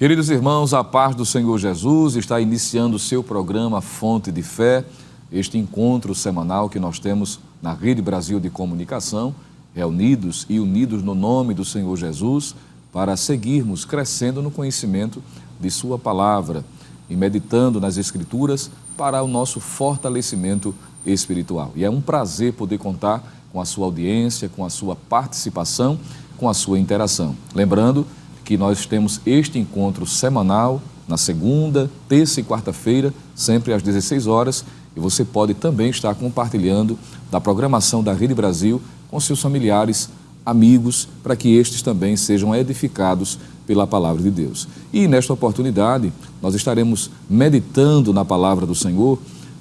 Queridos irmãos, a paz do Senhor Jesus, está iniciando o seu programa Fonte de Fé, este encontro semanal que nós temos na Rede Brasil de Comunicação, reunidos e unidos no nome do Senhor Jesus, para seguirmos crescendo no conhecimento de sua palavra e meditando nas Escrituras para o nosso fortalecimento espiritual. E é um prazer poder contar com a sua audiência, com a sua participação, com a sua interação. Lembrando que nós temos este encontro semanal, na segunda, terça e quarta-feira, sempre às 16 horas, e você pode também estar compartilhando da programação da Rede Brasil com seus familiares, amigos, para que estes também sejam edificados pela palavra de Deus. E nesta oportunidade, nós estaremos meditando na palavra do Senhor,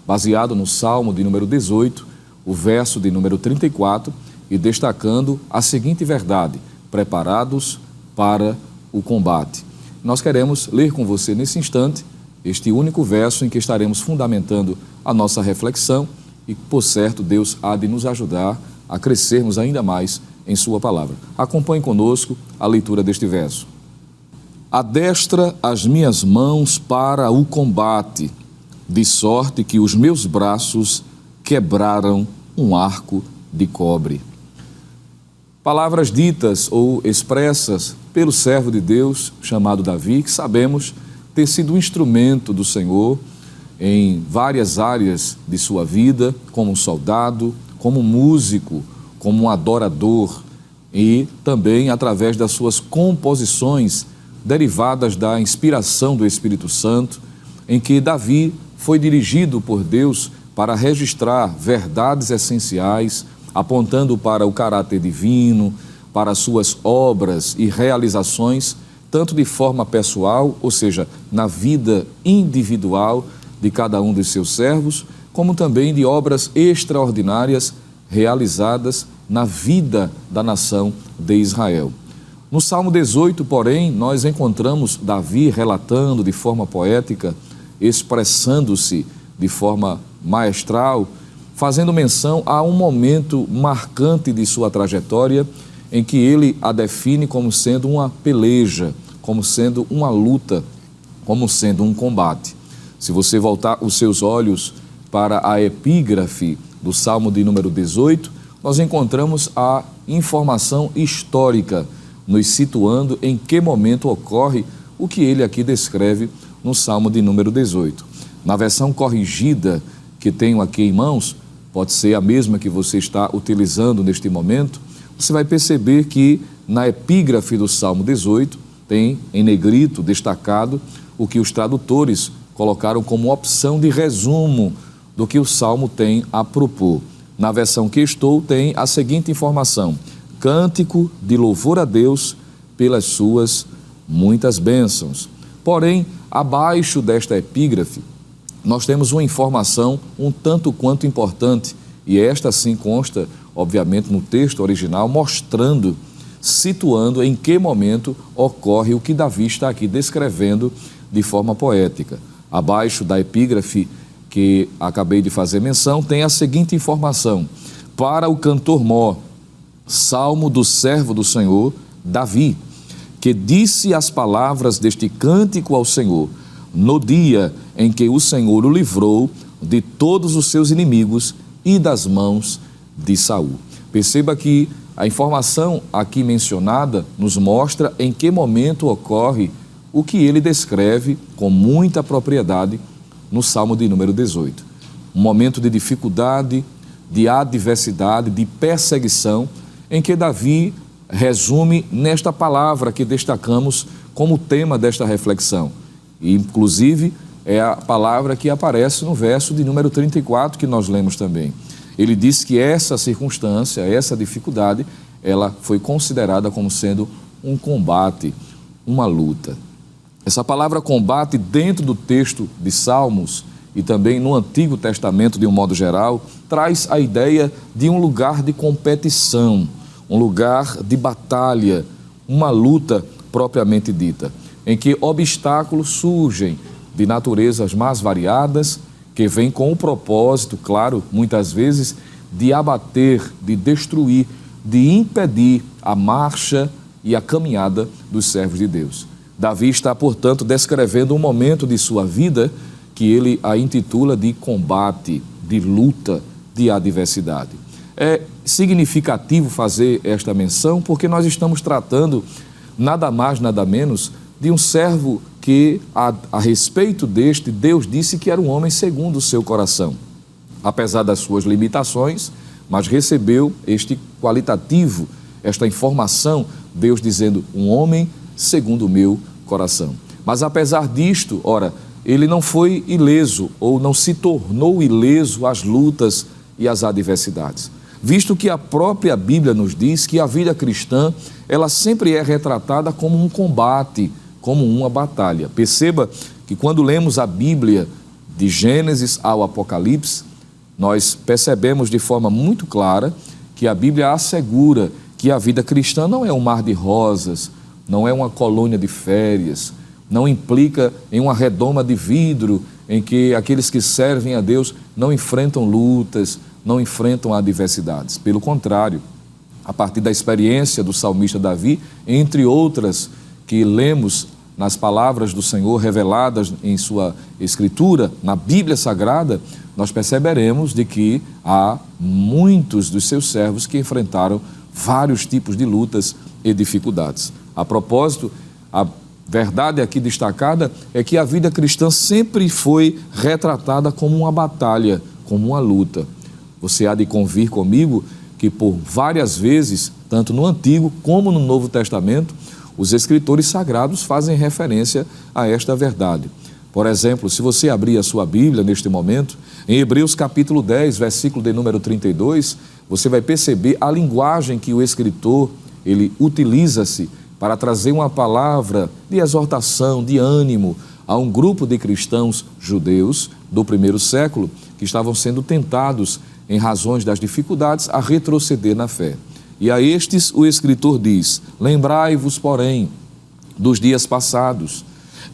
baseado no Salmo de número 18, o verso de número 34, e destacando a seguinte verdade: preparados para o combate. Nós queremos ler com você nesse instante este único verso em que estaremos fundamentando a nossa reflexão e, por certo, Deus há de nos ajudar a crescermos ainda mais em sua palavra. Acompanhe conosco a leitura deste verso. Adestra as minhas mãos para o combate, de sorte que os meus braços quebraram um arco de cobre. Palavras ditas ou expressas pelo servo de Deus chamado Davi, que sabemos ter sido um instrumento do Senhor em várias áreas de sua vida, como um soldado, como um músico, como um adorador e também através das suas composições derivadas da inspiração do Espírito Santo, em que Davi foi dirigido por Deus para registrar verdades essenciais, apontando para o caráter divino, para suas obras e realizações, tanto de forma pessoal, ou seja, na vida individual de cada um dos seus servos, como também de obras extraordinárias realizadas na vida da nação de Israel. No Salmo 18, porém, nós encontramos Davi relatando de forma poética, expressando-se de forma maestral, fazendo menção a um momento marcante de sua trajetória em que ele a define como sendo uma peleja, como sendo uma luta, como sendo um combate. Se você voltar os seus olhos para a epígrafe do Salmo de número 18, nós encontramos a informação histórica, nos situando em que momento ocorre o que ele aqui descreve no Salmo de número 18. Na versão corrigida que tenho aqui em mãos, pode ser a mesma que você está utilizando neste momento, você vai perceber que na epígrafe do Salmo 18 tem em negrito destacado o que os tradutores colocaram como opção de resumo do que o Salmo tem a propor. Na versão que estou tem a seguinte informação: cântico de louvor a Deus pelas suas muitas bênçãos. Porém, abaixo desta epígrafe, nós temos uma informação um tanto quanto importante, e esta sim consta, obviamente, no texto original, mostrando, situando em que momento ocorre o que Davi está aqui descrevendo de forma poética. Abaixo da epígrafe que acabei de fazer menção, tem a seguinte informação: para o cantor-mó, salmo do servo do Senhor, Davi, que disse as palavras deste cântico ao Senhor, no dia em que o Senhor o livrou de todos os seus inimigos e das mãos de Saul. Perceba que a informação aqui mencionada nos mostra em que momento ocorre o que ele descreve com muita propriedade no Salmo de número 18. Um momento de dificuldade, de adversidade, de perseguição, em que Davi resume nesta palavra que destacamos como tema desta reflexão. E, inclusive, é a palavra que aparece no verso de número 34, que nós lemos também. Ele diz que essa circunstância, essa dificuldade, ela foi considerada como sendo um combate, uma luta. Essa palavra combate, dentro do texto de Salmos e também no Antigo Testamento, de um modo geral, traz a ideia de um lugar de competição, um lugar de batalha, uma luta propriamente dita, em que obstáculos surgem de naturezas mais variadas, que vêm com o propósito, claro, muitas vezes, de abater, de destruir, de impedir a marcha e a caminhada dos servos de Deus. Davi está, portanto, descrevendo um momento de sua vida que ele a intitula de combate, de luta, de adversidade. É significativo fazer esta menção porque nós estamos tratando nada mais, nada menos de um servo que, a respeito deste, Deus disse que era um homem segundo o seu coração. Apesar das suas limitações, mas recebeu este qualitativo, esta informação, Deus dizendo, um homem segundo o meu coração. Mas apesar disto, ora, ele não foi ileso ou não se tornou ileso às lutas e às adversidades. Visto que a própria Bíblia nos diz que a vida cristã, ela sempre é retratada como um combate, como uma batalha. Perceba que quando lemos a Bíblia de Gênesis ao Apocalipse, nós percebemos de forma muito clara que a Bíblia assegura que a vida cristã não é um mar de rosas, não é uma colônia de férias, não implica em uma redoma de vidro em que aqueles que servem a Deus não enfrentam lutas, não enfrentam adversidades. Pelo contrário, a partir da experiência do salmista Davi, entre outras que lemos nas palavras do Senhor reveladas em sua Escritura, na Bíblia Sagrada, nós perceberemos de que há muitos dos seus servos que enfrentaram vários tipos de lutas e dificuldades. A propósito, a verdade aqui destacada é que a vida cristã sempre foi retratada como uma batalha, como uma luta. Você há de convir comigo que por várias vezes, tanto no Antigo como no Novo Testamento, os escritores sagrados fazem referência a esta verdade. Por exemplo, se você abrir a sua Bíblia neste momento, em Hebreus capítulo 10, versículo de número 32, você vai perceber a linguagem que o escritor, ele utiliza-se para trazer uma palavra de exortação, de ânimo a um grupo de cristãos judeus do primeiro século que estavam sendo tentados, em razões das dificuldades, a retroceder na fé. E a estes o escritor diz: lembrai-vos, porém, dos dias passados,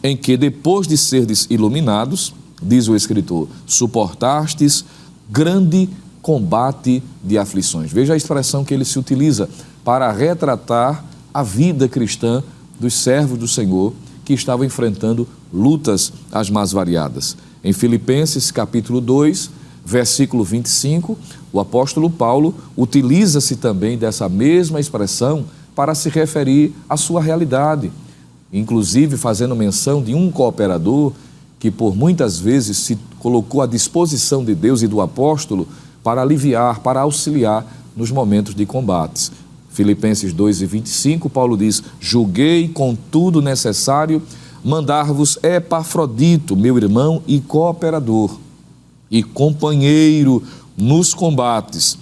em que, depois de serdes iluminados, diz o escritor, suportastes grande combate de aflições. Veja a expressão que ele se utiliza para retratar a vida cristã dos servos do Senhor que estavam enfrentando lutas as mais variadas. Em Filipenses capítulo 2, versículo 25, o apóstolo Paulo utiliza-se também dessa mesma expressão para se referir à sua realidade, inclusive fazendo menção de um cooperador que por muitas vezes se colocou à disposição de Deus e do apóstolo para aliviar, para auxiliar nos momentos de combates. Filipenses 2:25, Paulo diz: julguei contudo necessário mandar-vos Epafrodito, meu irmão e cooperador, e companheiro nos combates,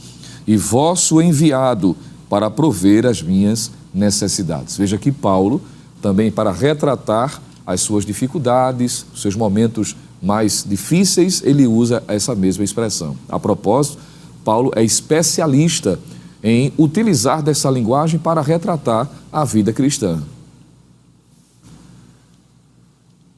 e vosso enviado para prover as minhas necessidades. Veja que Paulo, também para retratar as suas dificuldades, os seus momentos mais difíceis, ele usa essa mesma expressão. A propósito, Paulo é especialista em utilizar dessa linguagem para retratar a vida cristã.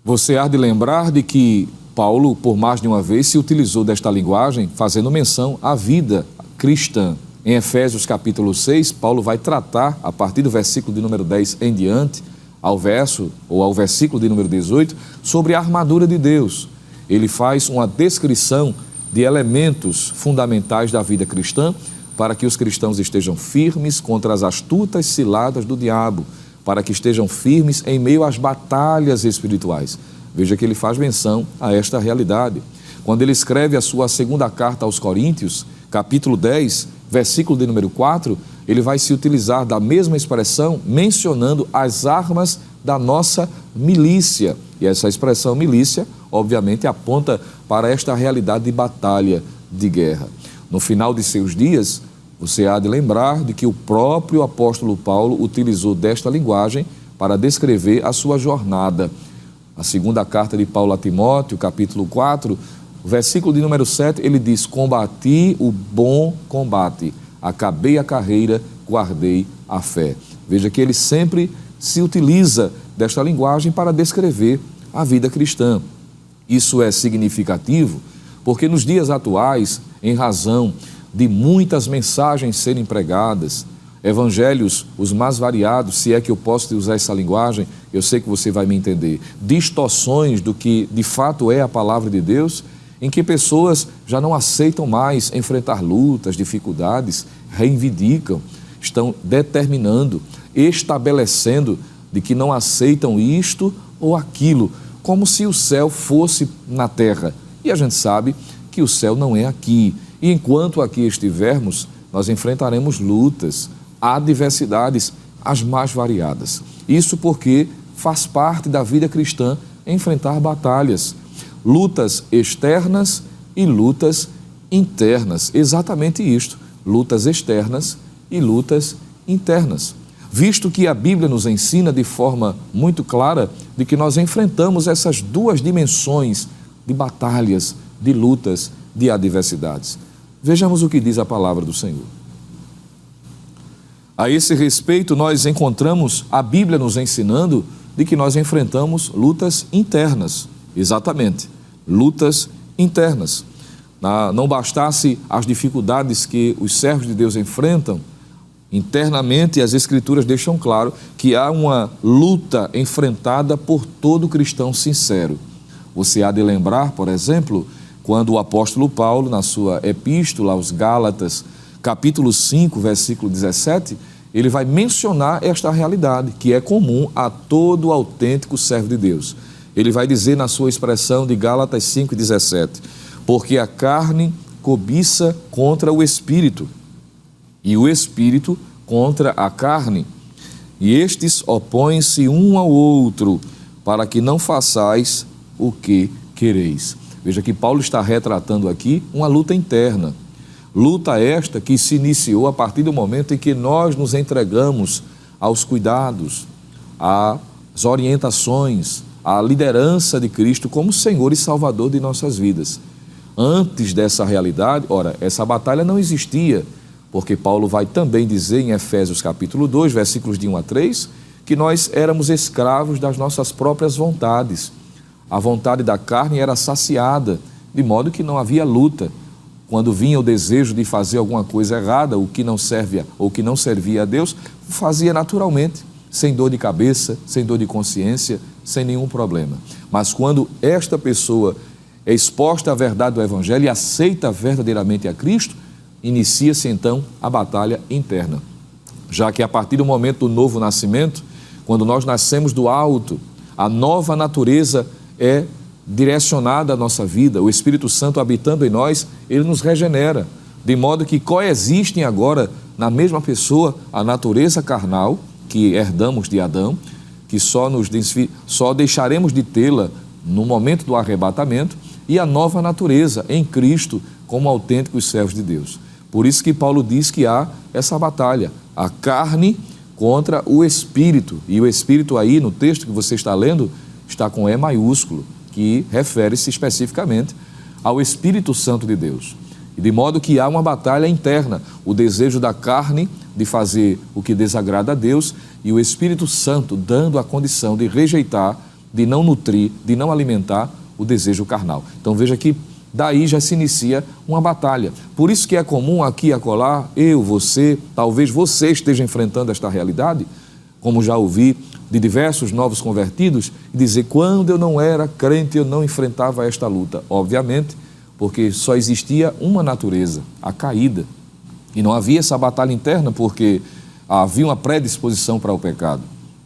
Você há de lembrar de que Paulo, por mais de uma vez, se utilizou desta linguagem, fazendo menção à vida cristã. Em Efésios capítulo 6, Paulo vai tratar, a partir do versículo de número 10 em diante, ao versículo de número 18, sobre a armadura de Deus. Ele faz uma descrição de elementos fundamentais da vida cristã para que os cristãos estejam firmes contra as astutas ciladas do diabo, para que estejam firmes em meio às batalhas espirituais. Veja que ele faz menção a esta realidade. Quando ele escreve a sua segunda carta aos Coríntios, capítulo 10, versículo de número 4, ele vai se utilizar da mesma expressão, mencionando as armas da nossa milícia. E essa expressão milícia, obviamente, aponta para esta realidade de batalha, de guerra. No final de seus dias, você há de lembrar de que o próprio apóstolo Paulo utilizou desta linguagem para descrever a sua jornada. A segunda carta de Paulo a Timóteo, capítulo 4, versículo de número 7, ele diz: combati o bom combate, acabei a carreira, guardei a fé. Veja que ele sempre se utiliza desta linguagem para descrever a vida cristã. Isso é significativo porque nos dias atuais, em razão de muitas mensagens serem pregadas, evangelhos, os mais variados, se é que eu posso usar essa linguagem, eu sei que você vai me entender, distorções do que de fato é a palavra de Deus, em que pessoas já não aceitam mais enfrentar lutas, dificuldades, reivindicam, estão determinando, estabelecendo de que não aceitam isto ou aquilo, como se o céu fosse na terra. E a gente sabe que o céu não é aqui. E enquanto aqui estivermos, nós enfrentaremos lutas, adversidades, as mais variadas. Isso porque faz parte da vida cristã enfrentar batalhas, lutas externas e lutas internas. Exatamente isto, lutas externas e lutas internas. Visto que a Bíblia nos ensina de forma muito clara de que nós enfrentamos essas duas dimensões de batalhas, de lutas, de adversidades. Vejamos o que diz a palavra do Senhor. A esse respeito, nós encontramos a Bíblia nos ensinando de que nós enfrentamos lutas internas. Exatamente, lutas internas. Não bastasse as dificuldades que os servos de Deus enfrentam, internamente as Escrituras deixam claro que há uma luta enfrentada por todo cristão sincero. Você há de lembrar, por exemplo, quando o apóstolo Paulo, na sua epístola aos Gálatas, capítulo 5, versículo 17, ele vai mencionar esta realidade, que é comum a todo autêntico servo de Deus. Ele vai dizer na sua expressão de Gálatas 5,17, porque a carne cobiça contra o Espírito, e o Espírito contra a carne, e estes opõem-se um ao outro, para que não façais o que quereis. Veja que Paulo está retratando aqui uma luta interna. Luta esta que se iniciou a partir do momento em que nós nos entregamos aos cuidados, às orientações, à liderança de Cristo como Senhor e Salvador de nossas vidas. Antes dessa realidade, essa batalha não existia, porque Paulo vai também dizer em Efésios capítulo 2, versículos de 1 a 3, que nós éramos escravos das nossas próprias vontades. A vontade da carne era saciada, de modo que não havia luta. Quando vinha o desejo de fazer alguma coisa errada, o que não serve ou que não servia a Deus, fazia naturalmente, sem dor de cabeça, sem dor de consciência, sem nenhum problema. Mas quando esta pessoa é exposta à verdade do Evangelho e aceita verdadeiramente a Cristo, inicia-se então a batalha interna. Já que a partir do momento do novo nascimento, quando nós nascemos do alto, a nova natureza é direcionada à nossa vida, o Espírito Santo habitando em nós, ele nos regenera, de modo que coexistem agora na mesma pessoa a natureza carnal que herdamos de Adão, que só deixaremos de tê-la no momento do arrebatamento, e a nova natureza em Cristo como autênticos servos de Deus. Por isso que Paulo diz que há essa batalha, a carne contra o Espírito, e o Espírito aí no texto que você está lendo está com E maiúsculo, que refere-se especificamente ao Espírito Santo de Deus. E de modo que há uma batalha interna, o desejo da carne de fazer o que desagrada a Deus e o Espírito Santo dando a condição de rejeitar, de não nutrir, de não alimentar o desejo carnal. Então veja que daí já se inicia uma batalha. Por isso que é comum aqui e acolá, eu, você, talvez você esteja enfrentando esta realidade, como já ouvi de diversos novos convertidos, dizer, quando eu não era crente, eu não enfrentava esta luta. Obviamente, porque só existia uma natureza, a caída. E não havia essa batalha interna, porque havia uma predisposição para o pecado,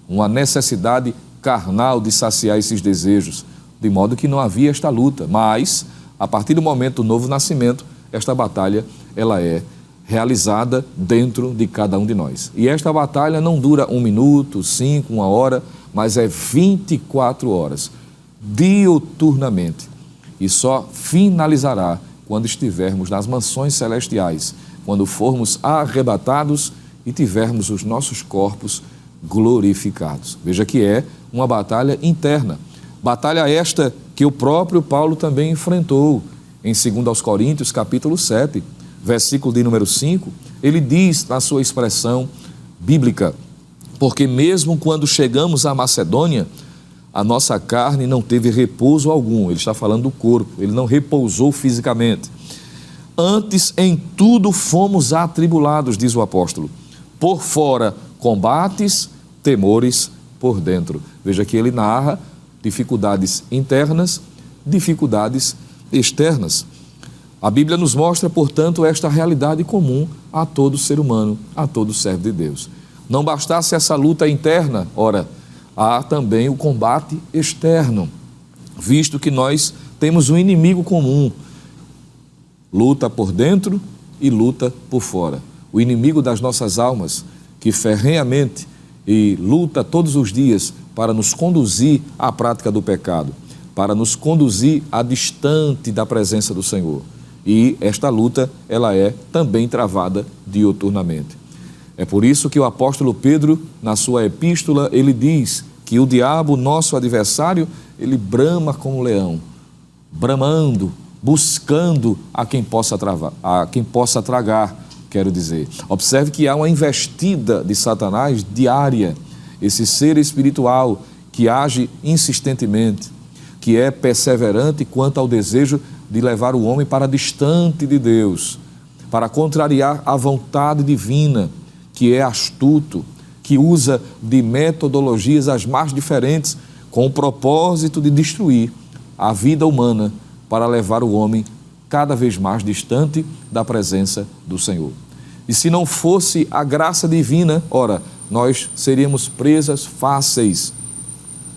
uma necessidade carnal de saciar esses desejos, de modo que não havia esta luta. Mas, a partir do momento do novo nascimento, esta batalha, ela é realizada dentro de cada um de nós. E esta batalha não dura 1 minuto, 5, 1 hora, mas é 24 horas, diuturnamente. E só finalizará quando estivermos nas mansões celestiais, quando formos arrebatados e tivermos os nossos corpos glorificados. Veja que é uma batalha interna. Batalha esta que o próprio Paulo também enfrentou em 2 Coríntios, capítulo 7, versículo de número 5, ele diz na sua expressão bíblica, porque mesmo quando chegamos à Macedônia, a nossa carne não teve repouso algum. Ele está falando do corpo, ele não repousou fisicamente. Antes, em tudo fomos atribulados, diz o apóstolo, Por fora, combates, temores por dentro. Veja que ele narra dificuldades internas, dificuldades externas. A Bíblia nos mostra, portanto, esta realidade comum a todo ser humano, a todo servo de Deus. Não bastasse essa luta interna, ora, há também o combate externo, visto que nós temos um inimigo comum, luta por dentro e luta por fora. O inimigo das nossas almas, que ferrenhamente e luta todos os dias para nos conduzir à prática do pecado, para nos conduzir a distante da presença do Senhor. E esta luta, ela é também travada diuturnamente. É por isso que o apóstolo Pedro, na sua epístola, ele diz que o diabo, nosso adversário, ele brama como um leão, bramando, buscando a quem possa tragar, quero dizer. Observe que há uma investida de Satanás diária, esse ser espiritual que age insistentemente, que é perseverante quanto ao desejo de levar o homem para distante de Deus, para contrariar a vontade divina, que é astuto, que usa de metodologias as mais diferentes, com o propósito de destruir a vida humana, para levar o homem cada vez mais distante da presença do Senhor. E se não fosse a graça divina, ora, nós seríamos presas fáceis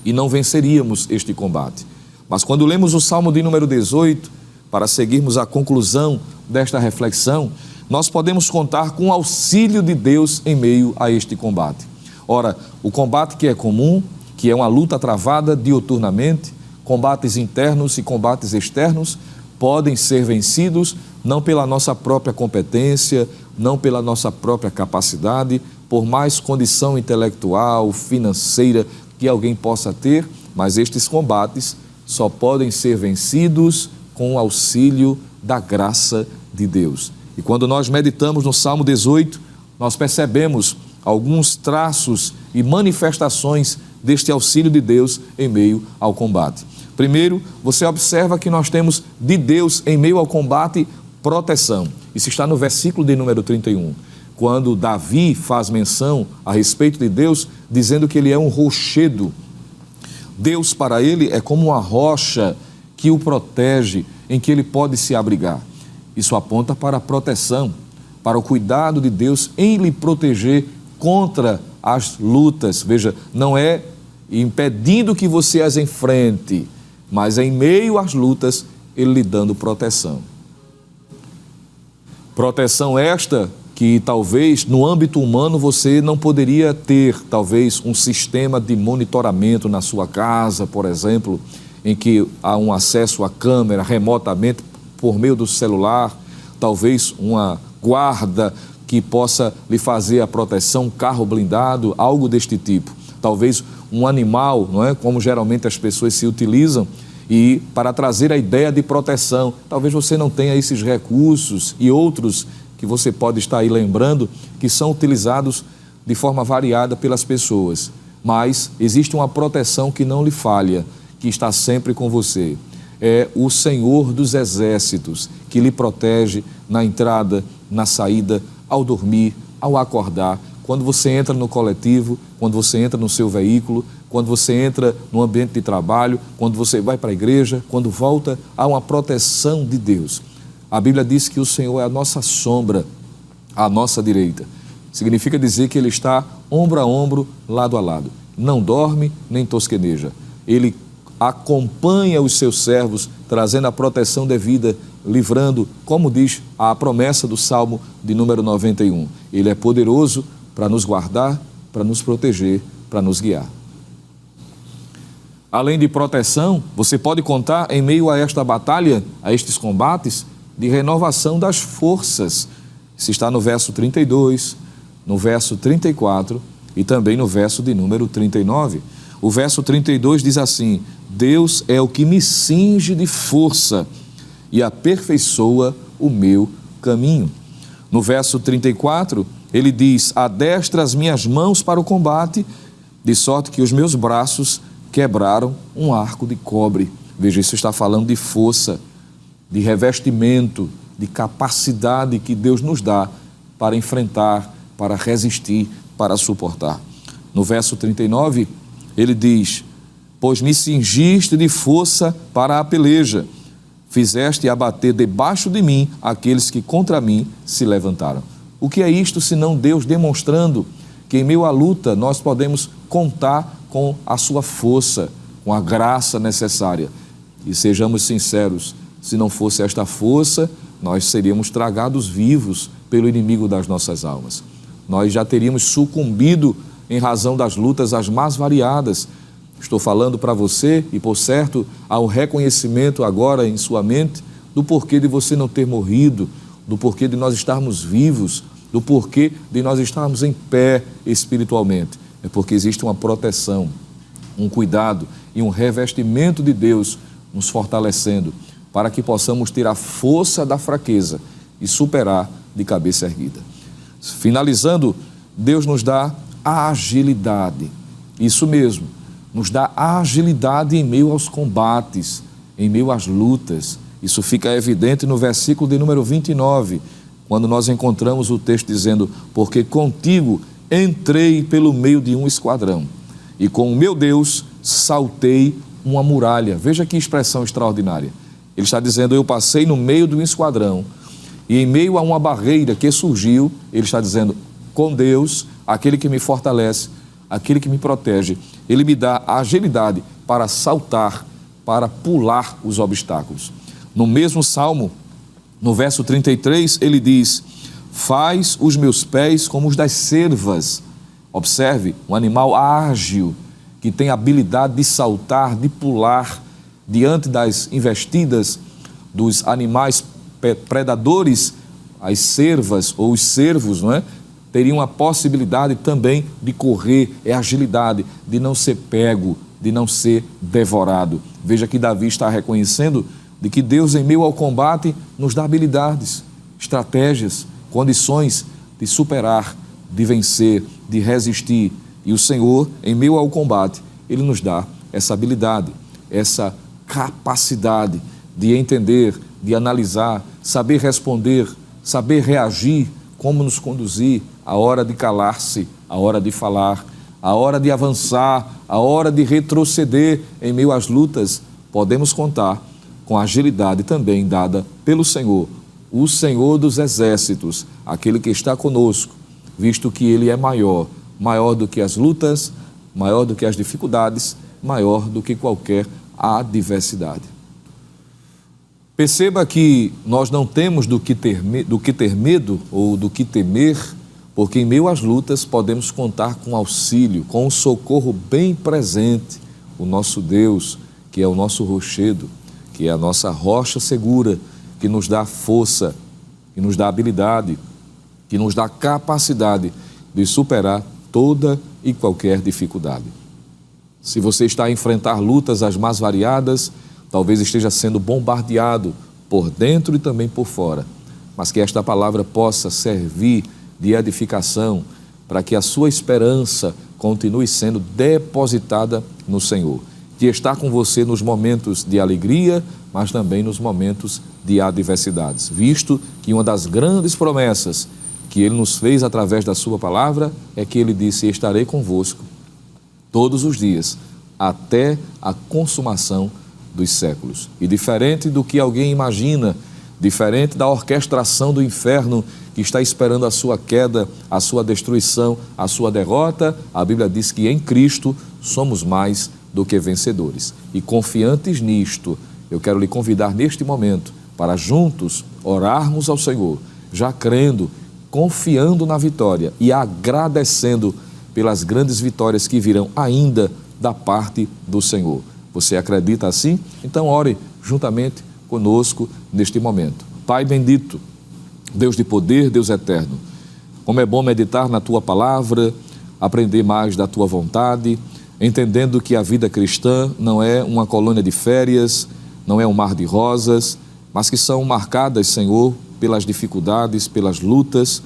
e não venceríamos este combate. Mas quando lemos o Salmo de número 18, para seguirmos a conclusão desta reflexão, nós podemos contar com o auxílio de Deus em meio a este combate. Ora, o combate que é comum, que é uma luta travada diuturnamente, combates internos e combates externos, podem ser vencidos não pela nossa própria competência, não pela nossa própria capacidade, por mais condição intelectual, financeira que alguém possa ter, mas estes combates só podem ser vencidos com o auxílio da graça de Deus. E quando nós meditamos no Salmo 18, nós percebemos alguns traços e manifestações deste auxílio de Deus em meio ao combate. Primeiro, você observa que nós temos de Deus em meio ao combate proteção. Isso está no versículo de número 31, quando Davi faz menção a respeito de Deus, dizendo que ele é um rochedo. Deus para ele é como uma rocha que o protege, em que ele pode se abrigar. Isso aponta para a proteção, para o cuidado de Deus em lhe proteger contra as lutas. Veja, não é impedindo que você as enfrente, mas em meio às lutas, ele lhe dando proteção. Proteção esta que talvez no âmbito humano você não poderia ter, talvez um sistema de monitoramento na sua casa, por exemplo, em que há um acesso à câmera remotamente por meio do celular, talvez uma guarda que possa lhe fazer a proteção, um carro blindado, algo deste tipo. Talvez um animal, não é? Como geralmente as pessoas se utilizam, e para trazer a ideia de proteção. Talvez você não tenha esses recursos e outros que você pode estar aí lembrando, que são utilizados de forma variada pelas pessoas. Mas existe uma proteção que não lhe falha, que está sempre com você. É o Senhor dos Exércitos, que lhe protege na entrada, na saída, ao dormir, ao acordar. Quando você entra no coletivo, quando você entra no seu veículo, quando você entra no ambiente de trabalho, quando você vai para a igreja, quando volta, há uma proteção de Deus. A Bíblia diz que o Senhor é a nossa sombra, à nossa direita. Significa dizer que Ele está ombro a ombro, lado a lado. Não dorme nem tosqueneja. Ele acompanha os seus servos, trazendo a proteção devida, livrando, como diz a promessa do Salmo de número 91. Ele é poderoso para nos guardar, para nos proteger, para nos guiar. Além de proteção, você pode contar em meio a esta batalha, a estes combates, de renovação das forças. Isso está no verso 32, no verso 34 e também no verso de número 39. O verso 32 diz assim: Deus é o que me cinge de força e aperfeiçoa o meu caminho. No verso 34, ele diz: adestra as minhas mãos para o combate, de sorte que os meus braços quebraram um arco de cobre. Veja, isso está falando de força, de revestimento, de capacidade que Deus nos dá para enfrentar para resistir, para suportar. No verso 39, ele diz: pois me cingiste de força para a peleja, fizeste abater debaixo de mim aqueles que contra mim se levantaram. O que é isto senão Deus demonstrando que em meio à luta nós podemos contar com a sua força, com a graça necessária. E sejamos sinceros, se não fosse esta força, nós seríamos tragados vivos pelo inimigo das nossas almas. Nós já teríamos sucumbido em razão das lutas as mais variadas. Estou falando para você e, por certo, há um reconhecimento agora em sua mente do porquê de você não ter morrido, do porquê de nós estarmos vivos, do porquê de nós estarmos em pé espiritualmente. É porque existe uma proteção, um cuidado e um revestimento de Deus nos fortalecendo para que possamos ter a força da fraqueza e superar de cabeça erguida. Finalizando, Deus nos dá a agilidade. Isso mesmo, nos dá a agilidade em meio aos combates, em meio às lutas. Isso fica evidente no versículo de número 29, quando nós encontramos o texto dizendo: porque contigo entrei pelo meio de um esquadrão, e com o meu Deus saltei uma muralha. Veja que expressão extraordinária. Ele está dizendo: eu passei no meio de um esquadrão, e em meio a uma barreira que surgiu, ele está dizendo: com Deus, aquele que me fortalece, aquele que me protege, ele me dá a agilidade para saltar, para pular os obstáculos. No mesmo salmo, no verso 33, ele diz: faz os meus pés como os das cervas. Observe, um animal ágil, que tem a habilidade de saltar, de pular, diante das investidas dos animais predadores. As cervas ou os cervos, não é? Teriam a possibilidade também de correr, é agilidade, de não ser pego, de não ser devorado. Veja que Davi está reconhecendo de que Deus, em meio ao combate, nos dá habilidades, estratégias, condições de superar, de vencer, de resistir. E o Senhor, em meio ao combate, Ele nos dá essa habilidade, essa capacidade de entender, de analisar, saber responder, saber reagir, como nos conduzir, a hora de calar-se, a hora de falar, a hora de avançar, a hora de retroceder em meio às lutas. Podemos contar com a agilidade também dada pelo Senhor, o Senhor dos exércitos, aquele que está conosco, visto que Ele é maior, maior do que as lutas, maior do que as dificuldades, maior do que qualquer adversidade. Perceba que nós não temos do que ter medo ou do que temer, porque em meio às lutas podemos contar com auxílio, com um socorro bem presente, o nosso Deus, que é o nosso rochedo, que é a nossa rocha segura, que nos dá força, que nos dá habilidade, que nos dá capacidade de superar toda e qualquer dificuldade. Se você está a enfrentar lutas as mais variadas, talvez esteja sendo bombardeado por dentro e também por fora, mas que esta palavra possa servir de edificação para que a sua esperança continue sendo depositada no Senhor, que está com você nos momentos de alegria, mas também nos momentos de adversidades, visto que uma das grandes promessas que Ele nos fez através da sua palavra é que Ele disse: estarei convosco todos os dias, até a consumação dos séculos. E diferente do que alguém imagina, diferente da orquestração do inferno que está esperando a sua queda, a sua destruição, a sua derrota, a Bíblia diz que em Cristo somos mais do que vencedores. E confiantes nisto, eu quero lhe convidar neste momento para juntos orarmos ao Senhor, já crendo, confiando na vitória e agradecendo pelas grandes vitórias que virão ainda da parte do Senhor. Você acredita assim? Então ore juntamente conosco neste momento. Pai bendito, Deus de poder, Deus eterno, como é bom meditar na Tua palavra, aprender mais da Tua vontade, entendendo que a vida cristã não é uma colônia de férias, não é um mar de rosas, mas que são marcadas, Senhor, pelas dificuldades, pelas lutas,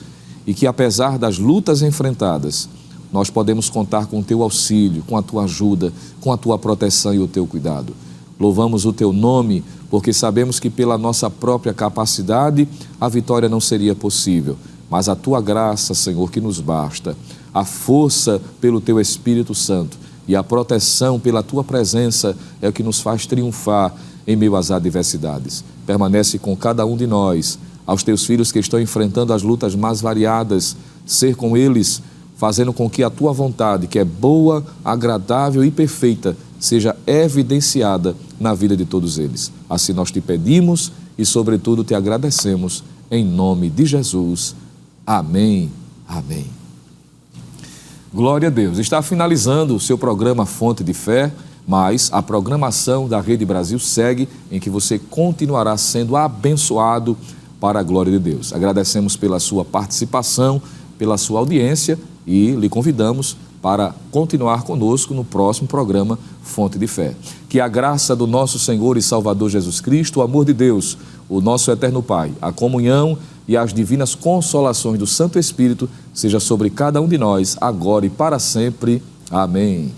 e que apesar das lutas enfrentadas, nós podemos contar com o Teu auxílio, com a Tua ajuda, com a Tua proteção e o Teu cuidado. Louvamos o Teu nome, porque sabemos que pela nossa própria capacidade a vitória não seria possível, mas a Tua graça, Senhor, que nos basta, a força pelo Teu Espírito Santo e a proteção pela Tua presença é o que nos faz triunfar em meio às adversidades. Permanece com cada um de nós, aos Teus filhos que estão enfrentando as lutas mais variadas, ser com eles, fazendo com que a Tua vontade, que é boa, agradável e perfeita, seja evidenciada na vida de todos eles. Assim nós Te pedimos e, sobretudo, Te agradecemos, em nome de Jesus. Amém. Amém. Glória a Deus. Está finalizando o seu programa Fonte de Fé, mas a programação da Rede Brasil segue, em que você continuará sendo abençoado para a glória de Deus. Agradecemos pela sua participação, pela sua audiência e lhe convidamos para continuar conosco no próximo programa Fonte de Fé. Que a graça do nosso Senhor e Salvador Jesus Cristo, o amor de Deus, o nosso eterno Pai, a comunhão e as divinas consolações do Santo Espírito seja sobre cada um de nós, agora e para sempre. Amém.